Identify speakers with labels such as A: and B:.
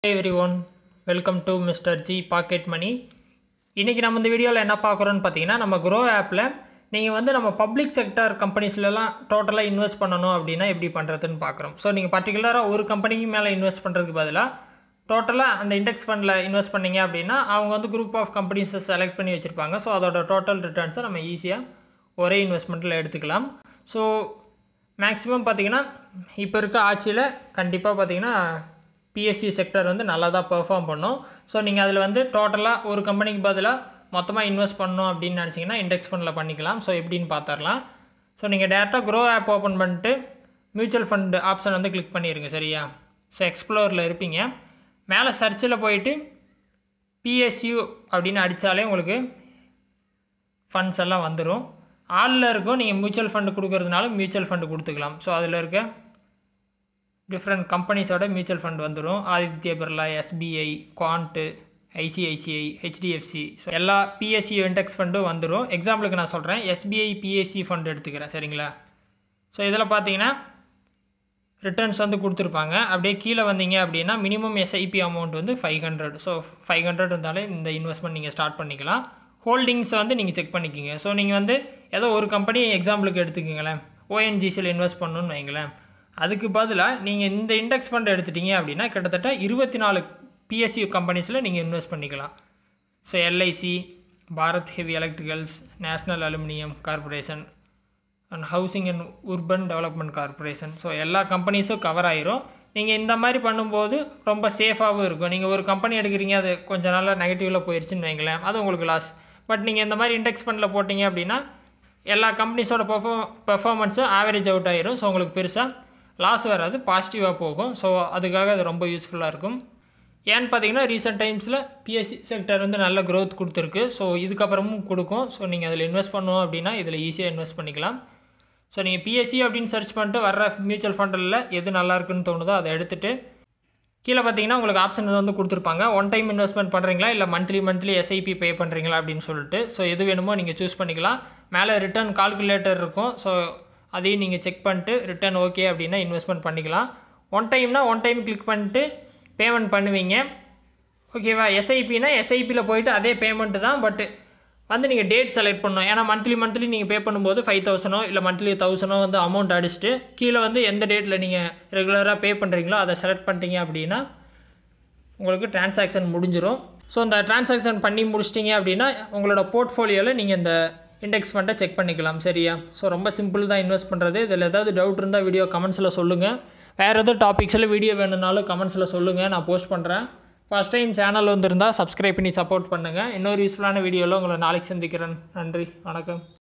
A: Hey everyone, welcome to Mr. G Pocket Money. இன்னைக்கு நம்ம இந்த வீடியோவில் என்ன பார்க்குறோன்னு பார்த்தீங்கன்னா நம்ம Grow ஆப்பில் நீங்கள் வந்து நம்ம பப்ளிக் செக்டர் கம்பெனிஸ்லலாம் டோட்டலாக இன்வெஸ்ட் பண்ணணும் அப்படின்னா எப்படி பண்ணுறதுன்னு பார்க்குறோம். ஸோ நீங்கள் பர்டிகுலராக ஒரு கம்பெனிக்கு மேலே இன்வெஸ்ட் பண்ணுறதுக்கு பதிலாக டோட்டலாக அந்த இண்டெக்ஸ் ஃபண்டில் இன்வெஸ்ட் பண்ணிங்க அப்படின்னா அவங்க வந்து குரூப் ஆஃப் கம்பெனிஸை செலக்ட் பண்ணி வச்சுருப்பாங்க. ஸோ அதோட டோட்டல் ரிட்டர்ன்ஸை நம்ம ஈஸியாக ஒரே இன்வெஸ்ட்மெண்ட்டில் எடுத்துக்கலாம். ஸோ மேக்ஸிமம் பார்த்திங்கன்னா இப்போ இருக்க ஆட்சியில் கண்டிப்பாக பார்த்திங்கன்னா பிஎஸ்சி செக்டர் வந்து நல்லா தான் பெர்ஃபார்ம் பண்ணும். ஸோ நீங்கள் அதில் வந்து டோட்டலாக ஒரு கம்பெனிக்கு பதிலாக மொத்தமாக இன்வெஸ்ட் பண்ணணும் அப்படின்னு நினச்சிங்கன்னா இண்டெக்ஸ் ஃபண்டில் பண்ணிக்கலாம். ஸோ எப்படின்னு பார்த்துடலாம். ஸோ நீங்கள் டேரெக்டாக க்ரோ ஆப் ஓப்பன் பண்ணிட்டு மியூச்சுவல் ஃபண்ட் ஆப்ஷன் வந்து கிளிக் பண்ணிடுங்க. சரியா? ஸோ எக்ஸ்ப்ளோரில் இருப்பீங்க. மேலே சர்ச்சில் போயிட்டு பிஎஸ்யூ அப்படின்னு அடித்தாலே உங்களுக்கு ஃபண்ட்ஸ் எல்லாம் வந்துடும். ஆளில் இருக்கும். நீங்கள் மியூச்சுவல் ஃபண்டு கொடுக்குறதுனால மியூச்சுவல் ஃபண்டு கொடுத்துக்கலாம். ஸோ அதில் இருக்க டிஃப்ரெண்ட் கம்பெனிஸோட மியூச்சுவல் ஃபண்ட் வந்துடும். Aditya Birla, SBI, Quant, ICICI, HDFC, so எல்லா பிஎஸ்சி இண்டெக்ஸ் ஃபண்டும் வந்துடும். எக்ஸாம்பிளுக்கு நான் சொல்கிறேன், எஸ்பிஐ பிஎஸ்சி ஃபண்ட் எடுத்துக்கிறேன். சரிங்களா? ஸோ இதில் பார்த்தீங்கன்னா ரிட்டர்ன்ஸ் வந்து கொடுத்துருப்பாங்க. அப்படியே கீழே வந்தீங்க அப்படின்னா மினிமம் எஸ்ஐபி அமௌண்ட் வந்து 500. ஸோ 500 இருந்தாலே இந்த இன்வெஸ்ட்மெண்ட் நீங்கள் ஸ்டார்ட் பண்ணிக்கலாம். ஹோல்டிங்ஸை வந்து நீங்கள் செக் பண்ணிக்கிங்க. ஸோ நீங்கள் வந்து ஏதோ ஒரு கம்பெனி எக்ஸாம்பிளுக்கு எடுத்துக்கிங்களேன், ஓஎன்ஜிசியில் இன்வெஸ்ட் பண்ணணுன்னு வைங்களேன். அதுக்கு பதிலாக நீங்கள் இந்த இண்டெக்ஸ் ஃபண்ட் எடுத்துட்டீங்க அப்படின்னா கிட்டத்தட்ட 24 பிஎஸ்சி கம்பெனிஸில் நீங்கள் இன்வெஸ்ட் பண்ணிக்கலாம். So LIC, Bharat Heavy Electricals, National Aluminium Corporation and Housing and Urban Development Corporation, so எல்லா கம்பெனிஸும் கவர் ஆகிரும். நீங்கள் இந்த மாதிரி பண்ணும்போது ரொம்ப சேஃபாகவும் இருக்கும். நீங்கள் ஒரு கம்பெனி எடுக்கிறீங்க, அது கொஞ்சம் நாளாக நெகட்டிவில் போயிடுச்சுன்னு வைங்களேன், அது உங்களுக்கு லாஸ். பட் நீங்கள் இந்த மாதிரி இண்டெக்ஸ் ஃபண்டில் போட்டிங்க அப்படின்னா எல்லா கம்பெனிஸோட பெர்ஃபார்மன்ஸும் ஆவரேஜ் அவுட் ஆகிரும். ஸோ உங்களுக்கு பெருசாக லாஸ் வராது, பாசிட்டிவாக போகும். ஸோ அதுக்காக அது ரொம்ப யூஸ்ஃபுல்லாக இருக்கும். ஏன்னு பார்த்தீங்கன்னா ரீசெண்ட் டைம்ஸில் பிஎஸ்சி செக்டர் வந்து நல்ல க்ரோத் கொடுத்துருக்கு. ஸோ இதுக்கப்புறமும் கொடுக்கும். ஸோ நீங்கள் அதில் இன்வெஸ்ட் பண்ணணும் அப்படின்னா இதில் ஈஸியாக இன்வெஸ்ட் பண்ணிக்கலாம். ஸோ நீங்கள் பிஎஸ்சி அப்படின்னு சர்ச் பண்ணிட்டு வர்ற மியூச்சுவல் ஃபண்டில் எது நல்லா இருக்குன்னு தோணுதோ அதை எடுத்துகிட்டு கீழே பார்த்தீங்கன்னா உங்களுக்கு ஆப்ஷன் வந்து கொடுத்துருப்பாங்க. ஒன் டைம் இன்வெஸ்ட்மெண்ட் பண்ணுறீங்களா இல்லை மந்த்லி எஸ்ஐபி பே பண்ணுறீங்களா அப்படின்னு சொல்லிட்டு. ஸோ எது வேணுமோ நீங்கள் சூஸ் பண்ணிக்கலாம். மேலே ரிட்டர்ன் கால்குலேட்டர் இருக்கும். ஸோ அதையும் நீங்கள் செக் பண்ணிட்டு ரிட்டர்ன் ஓகே அப்படின்னா இன்வெஸ்ட்மெண்ட் பண்ணிக்கலாம். ஒன் டைம் கிளிக் பண்ணிட்டு பேமெண்ட் பண்ணுவீங்க. ஓகேவா? எஸ்ஐபினா எஸ்ஐபியில் போயிட்டு அதே பேமெண்ட்டு தான். பட் வந்து நீங்கள் டேட் செலக்ட் பண்ணணும். ஏன்னா மந்த்லி நீங்கள் பே பண்ணும்போது 5000 இல்லை மந்த்லி 1000 வந்து அமௌண்ட் அடிச்சுட்டு கீழே வந்து எந்த டேட்டில் நீங்கள் ரெகுலராக பே பண்ணுறீங்களோ அதை செலக்ட் பண்ணிட்டீங்க அப்படின்னா உங்களுக்கு டிரான்சாக்ஷன் முடிஞ்சிடும். ஸோ இந்த டிரான்சாக்ஷன் பண்ணி முடிச்சிட்டிங்க அப்படின்னா உங்களோட போர்ட்ஃபோலியோவில் நீங்கள் இந்த இண்டெக்ஸ் ஃபண்டை செக் பண்ணிக்கலாம். சரியா? ஸோ ரொம்ப சிம்பிள் தான் இன்வெஸ்ட் பண்ணுறது. இதில் ஏதாவது டவுட் இருந்தால் வீடியோ கமெண்ட்ஸில் சொல்லுங்கள். வேறு எதாவது டாபிக்ஸில் வீடியோ வேணும்னாலும் கமெண்ட்ஸில் சொல்லுங்கள், நான் போஸ்ட் பண்ணுறேன். ஃபஸ்ட் டைம் சேனல் வந்துருந்தால் சப்ஸ்கிரைப் பண்ணி சப்போர்ட் பண்ணுங்கள். இன்னொரு யூஸ்ஃபுல்லான வீடியோவில் உங்களை நாளைக்கு சந்திக்கிறேன். நன்றி, வணக்கம்.